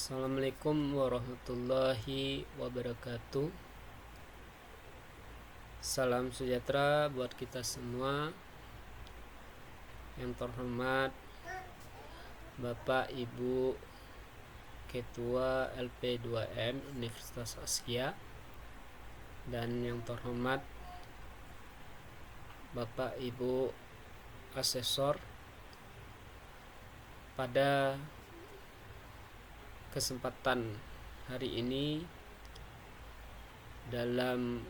Assalamualaikum warahmatullahi wabarakatuh. Salam sejahtera buat kita semua. Yang terhormat Bapak Ibu Ketua LP2M Universitas Askia, dan yang terhormat Bapak Ibu Asesor. Pada kesempatan hari ini, dalam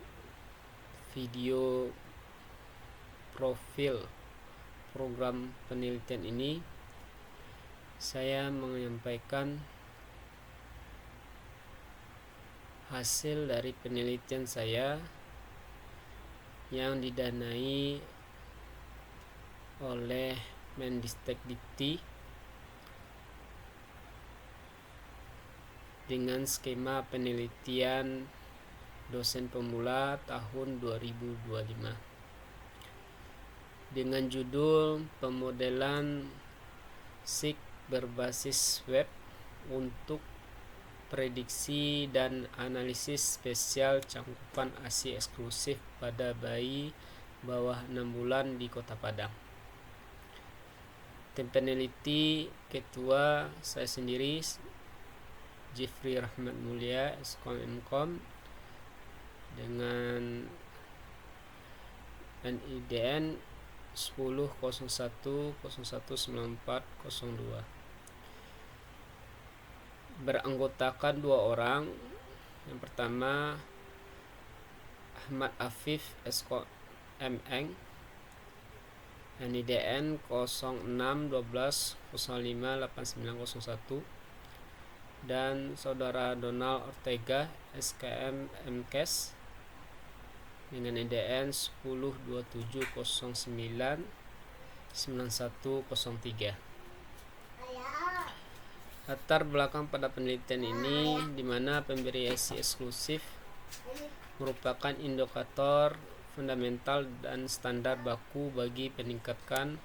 video profil program penelitian ini, saya menyampaikan hasil dari penelitian saya yang didanai oleh Mendikbud dengan skema penelitian dosen pemula tahun 2025 dengan judul pemodelan SIG berbasis web untuk prediksi dan analisis spesial cakupan ASI eksklusif pada bayi bawah 6 bulan di Kota Padang. Tim peneliti ketua saya sendiri, Jeffrey Rahmat Mulia, Skom dengan NIDN 10.01.01.94.02. Beranggotakan 2 orang. Yang pertama Ahmad Afif SKMN, NIDN 06.12.05.89.01, dan saudara Donald Ortega SKM MKes dengan NIDN 10.27.09.91.03. Latar belakang pada penelitian ini, di mana pemberi ASI eksklusif merupakan indikator fundamental dan standar baku bagi peningkatan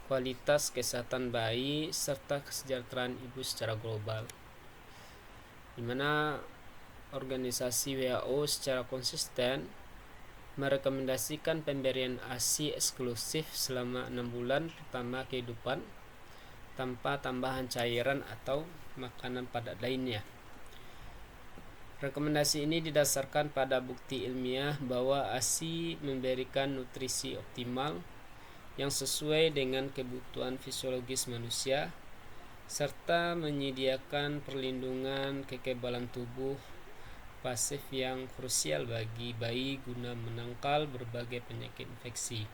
kualitas kesehatan bayi serta kesejahteraan ibu secara global, di mana organisasi WHO secara konsisten merekomendasikan pemberian ASI eksklusif selama 6 bulan pertama kehidupan tanpa tambahan cairan atau makanan padat lainnya. Rekomendasi ini didasarkan pada bukti ilmiah bahwa ASI memberikan nutrisi optimal yang sesuai dengan kebutuhan fisiologis manusia serta menyediakan perlindungan kekebalan tubuh pasif yang krusial bagi bayi guna menangkal berbagai penyakit infeksi.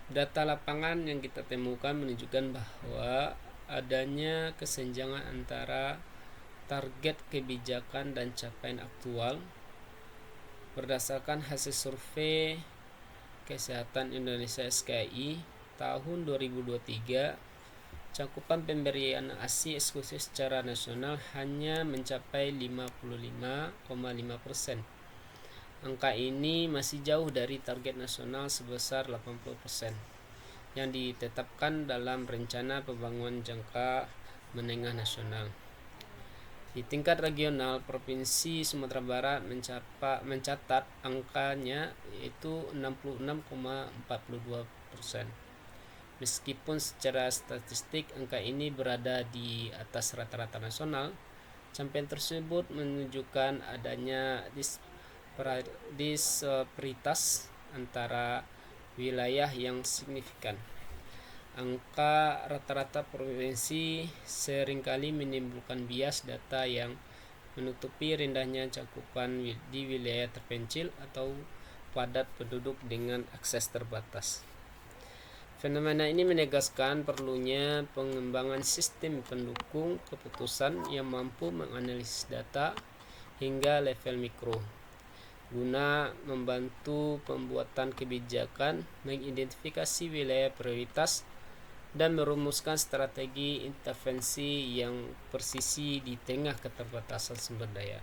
Data lapangan yang kita temukan menunjukkan bahwa adanya kesenjangan antara target kebijakan dan capaian aktual. Berdasarkan hasil survei Kesehatan Indonesia SKI tahun 2023, cakupan pemberian ASI eksklusif secara nasional hanya mencapai 55,5%. Angka ini masih jauh dari target nasional sebesar 80% yang ditetapkan dalam Rencana Pembangunan Jangka Menengah Nasional. Di tingkat regional, Provinsi Sumatera Barat mencatat angkanya yaitu 66,42%. Meskipun secara statistik angka ini berada di atas rata-rata nasional, capaian tersebut menunjukkan adanya disparitas antara wilayah yang signifikan. Angka rata-rata provinsi seringkali menimbulkan bias data yang menutupi rendahnya cakupan di wilayah terpencil atau padat penduduk dengan akses terbatas. Fenomena ini menegaskan perlunya pengembangan sistem pendukung keputusan yang mampu menganalisis data hingga level mikro, guna membantu pembuatan kebijakan, mengidentifikasi wilayah prioritas, dan merumuskan strategi intervensi yang presisi di tengah keterbatasan sumber daya.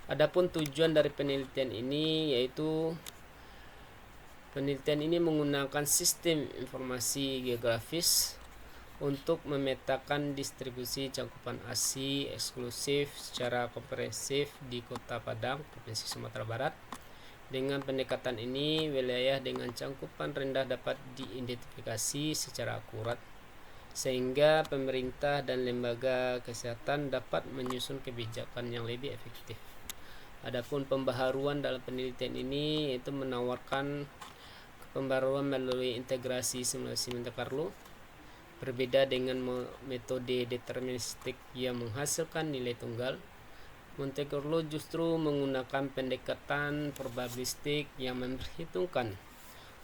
Adapun tujuan dari penelitian ini yaitu Penelitian ini menggunakan sistem informasi geografis untuk memetakan distribusi cakupan ASI eksklusif secara komprehensif di Kota Padang, Provinsi Sumatera Barat. Dengan pendekatan ini, wilayah dengan cakupan rendah dapat diidentifikasi secara akurat, sehingga pemerintah dan lembaga kesehatan dapat menyusun kebijakan yang lebih efektif. Adapun pembaharuan dalam penelitian ini yaitu menawarkan pembaruan melalui integrasi simulasi Monte Carlo. Berbeda dengan metode deterministik yang menghasilkan nilai tunggal, Monte Carlo justru menggunakan pendekatan probabilistik yang memperhitungkan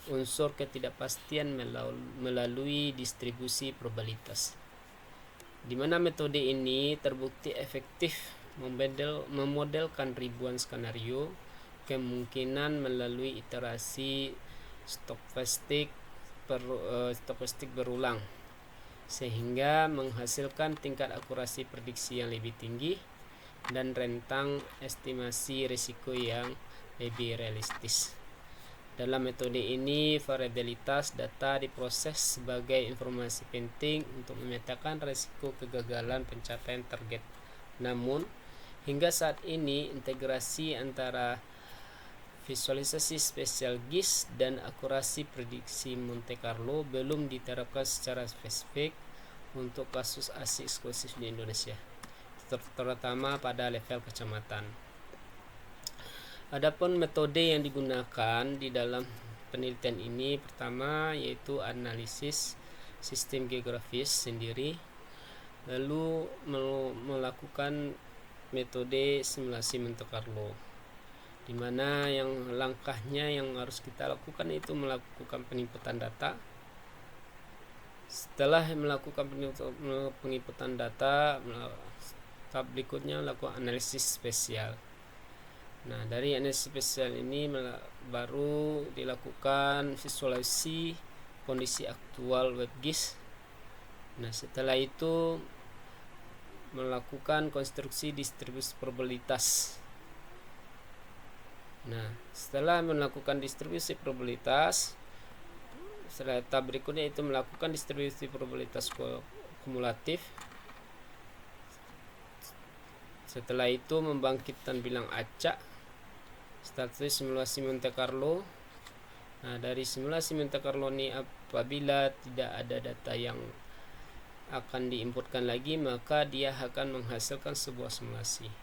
unsur ketidakpastian melalui distribusi probabilitas, di mana metode ini terbukti efektif memodelkan ribuan skenario kemungkinan melalui iterasi stokastik berulang, sehingga menghasilkan tingkat akurasi prediksi yang lebih tinggi dan rentang estimasi risiko yang lebih realistis. Dalam metode ini, variabilitas data diproses sebagai informasi penting untuk memetakan risiko kegagalan pencapaian target. Namun, hingga saat ini integrasi antara visualisasi spesial GIS dan akurasi prediksi Monte Carlo belum diterapkan secara spesifik untuk kasus ASI eksklusif di Indonesia, terutama pada level kecamatan. Adapun metode yang digunakan di dalam penelitian ini pertama yaitu analisis sistem geografis sendiri, lalu melakukan metode simulasi Monte Carlo, di mana yang langkahnya yang harus kita lakukan itu melakukan penginputan data. Setelah melakukan penginputan data, tahap berikutnya melakukan analisis spesial. Nah, dari analisis spesial ini baru dilakukan visualisasi kondisi aktual WebGIS. Nah, setelah itu melakukan konstruksi distribusi probabilitas. Nah, setelah melakukan distribusi probabilitas, setelah tahap berikutnya itu melakukan distribusi probabilitas kumulatif. Setelah itu membangkitkan bilang acak, status simulasi Monte Carlo. Nah, dari simulasi Monte Carlo ini apabila tidak ada data yang akan diinputkan lagi, maka dia akan menghasilkan sebuah simulasi.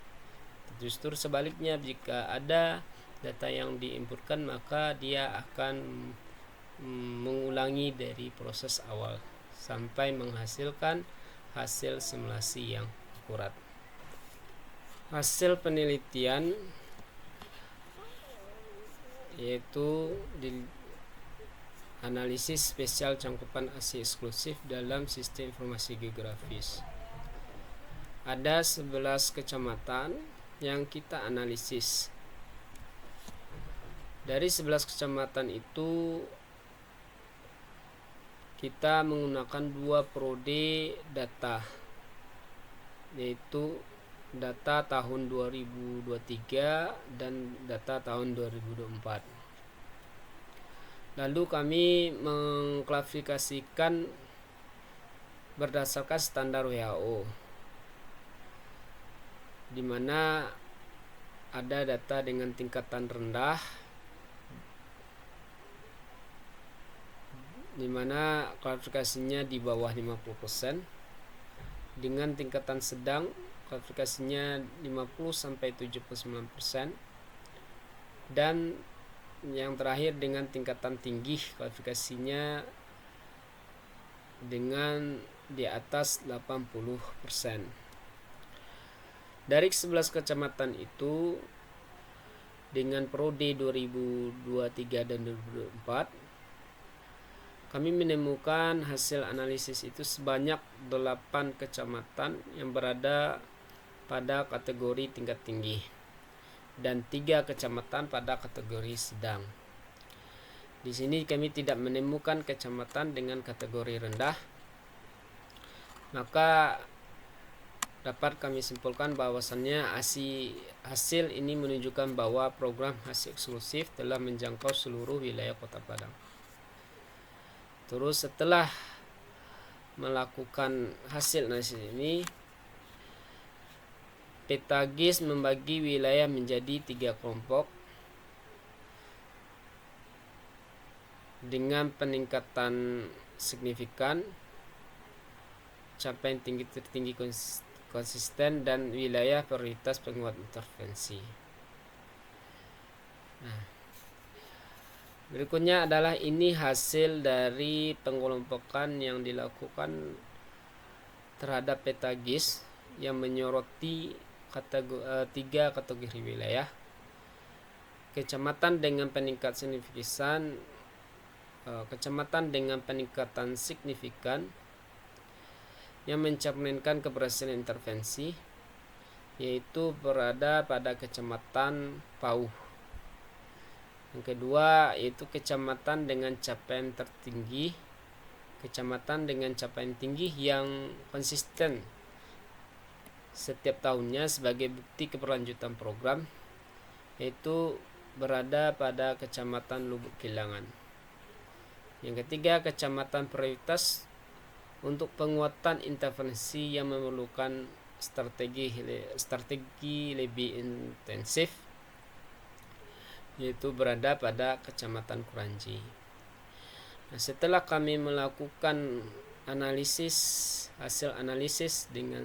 Justru sebaliknya, jika ada data yang diinputkan, maka dia akan mengulangi dari proses awal sampai menghasilkan hasil simulasi yang akurat. Hasil penelitian yaitu di analisis spesial cakupan ASI eksklusif dalam sistem informasi geografis. Ada 11 kecamatan yang kita analisis. Dari 11 kecamatan itu kita menggunakan dua periode data, yaitu data tahun 2023 dan data tahun 2024. Lalu kami mengklasifikasikan berdasarkan standar WHO, di mana ada data dengan tingkatan rendah, di mana klasifikasinya di bawah 50%, dengan tingkatan sedang klasifikasinya 50-79%, dan yang terakhir dengan tingkatan tinggi klasifikasinya dengan di atas 80%. Dari 11 kecamatan itu dengan periode 2023 dan 2024, kami menemukan hasil analisis itu sebanyak 8 kecamatan yang berada pada kategori tingkat tinggi dan 3 kecamatan pada kategori sedang. Di sini kami tidak menemukan kecamatan dengan kategori rendah. Maka dapat kami simpulkan bahwasannya hasil ini menunjukkan bahwa program ASI eksklusif telah menjangkau seluruh wilayah Kota Padang. Terus setelah melakukan hasil analisis ini, peta GIS membagi wilayah menjadi 3 kelompok dengan peningkatan signifikan, capaian tinggi tertinggi konsisten, dan wilayah prioritas penguat intervensi. Nah, berikutnya adalah ini hasil dari pengelompokan yang dilakukan terhadap peta GIS yang menyoroti 3 kategori wilayah. Kecamatan dengan peningkatan signifikan yang mencerminkan keberhasilan intervensi, yaitu berada pada Kecamatan Pauh. Yang kedua yaitu kecamatan dengan capaian tertinggi, kecamatan dengan capaian tinggi yang konsisten setiap tahunnya sebagai bukti keberlanjutan program, yaitu berada pada Kecamatan Lubuk Kilangan. Yang ketiga, kecamatan prioritas untuk penguatan intervensi yang memerlukan strategi lebih intensif, yaitu berada pada Kecamatan Kuranji. Nah, setelah kami melakukan hasil analisis dengan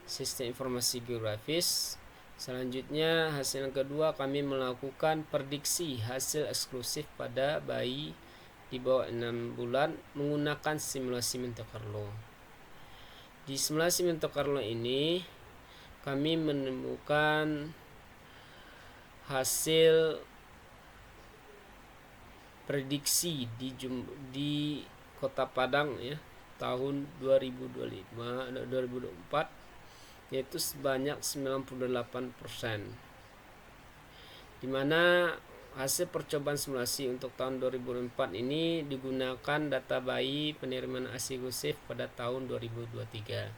sistem informasi geografis, selanjutnya hasil yang kedua kami melakukan prediksi hasil eksklusif pada bayi di bawah 6 bulan menggunakan simulasi Monte Carlo. Di simulasi Monte Carlo ini kami menemukan hasil prediksi di Kota Padang ya tahun 2024, yaitu sebanyak 98%, di mana hasil percobaan simulasi untuk tahun 2004 ini digunakan data bayi penerimaan ASI eksklusif pada tahun 2023.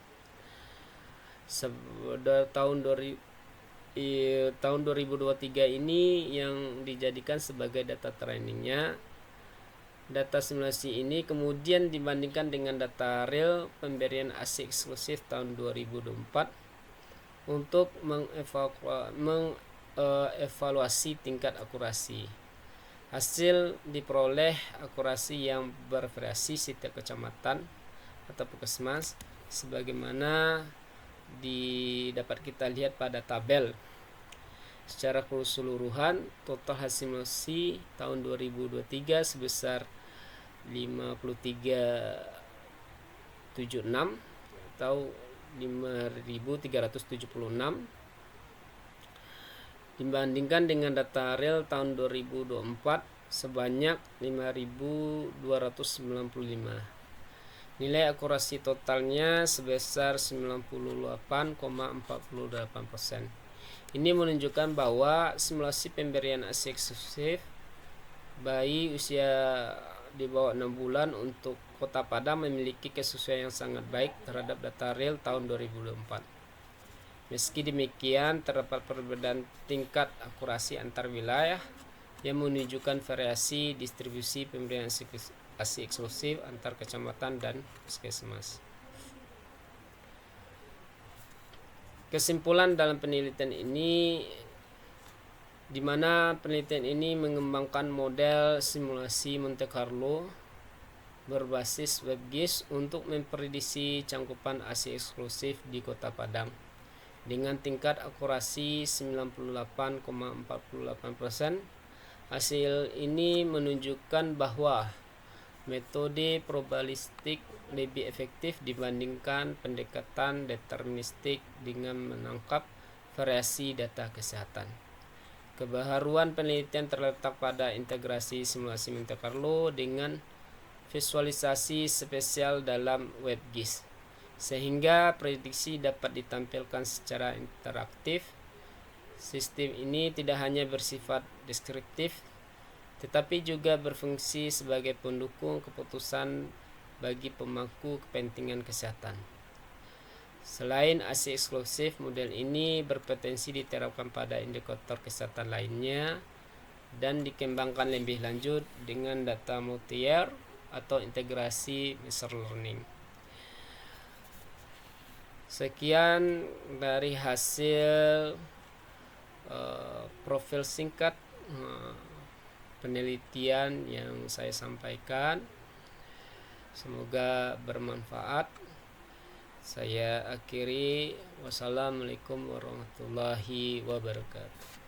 Tahun 2023 ini yang dijadikan sebagai data trainingnya. Data simulasi ini kemudian dibandingkan dengan data real pemberian ASI eksklusif tahun 2024 untuk mengevaluasi tingkat akurasi. Hasil diperoleh akurasi yang bervariasi setiap kecamatan atau puskesmas, sebagaimana dapat kita lihat pada tabel. Secara keseluruhan, total hasil simulasi tahun 2023 sebesar 5376 atau 5376 dibandingkan dengan data real tahun 2024 sebanyak 5295. Nilai akurasi totalnya sebesar 98,48%. Ini menunjukkan bahwa simulasi pemberian ASI eksklusif bayi usia di bawah 6 bulan untuk Kota Padang memiliki kesesuaian yang sangat baik terhadap data real tahun 2024. Meski demikian, terdapat perbedaan tingkat akurasi antar wilayah yang menunjukkan variasi distribusi pemberian ASI eksklusif antar kecamatan dan puskesmas. Kesimpulan dalam penelitian ini, di mana penelitian ini mengembangkan model simulasi Monte Carlo berbasis WebGIS untuk memprediksi cangkupan ASI eksklusif di Kota Padang dengan tingkat akurasi 98,48%. Hasil ini menunjukkan bahwa metode probabilistik lebih efektif dibandingkan pendekatan deterministik dengan menangkap variasi data kesehatan. Kebaharuan penelitian terletak pada integrasi simulasi Monte Carlo dengan visualisasi spesial dalam WebGIS, sehingga prediksi dapat ditampilkan secara interaktif. Sistem ini tidak hanya bersifat deskriptif, tetapi juga berfungsi sebagai pendukung keputusan bagi pemangku kepentingan kesehatan. Selain ASI eksklusif, model ini berpotensi diterapkan pada indikator kesehatan lainnya dan dikembangkan lebih lanjut dengan data multi-year atau integrasi machine learning. Sekian dari hasil profil singkat penelitian yang saya sampaikan. Semoga bermanfaat. Saya akhiri. Wassalamualaikum warahmatullahi wabarakatuh.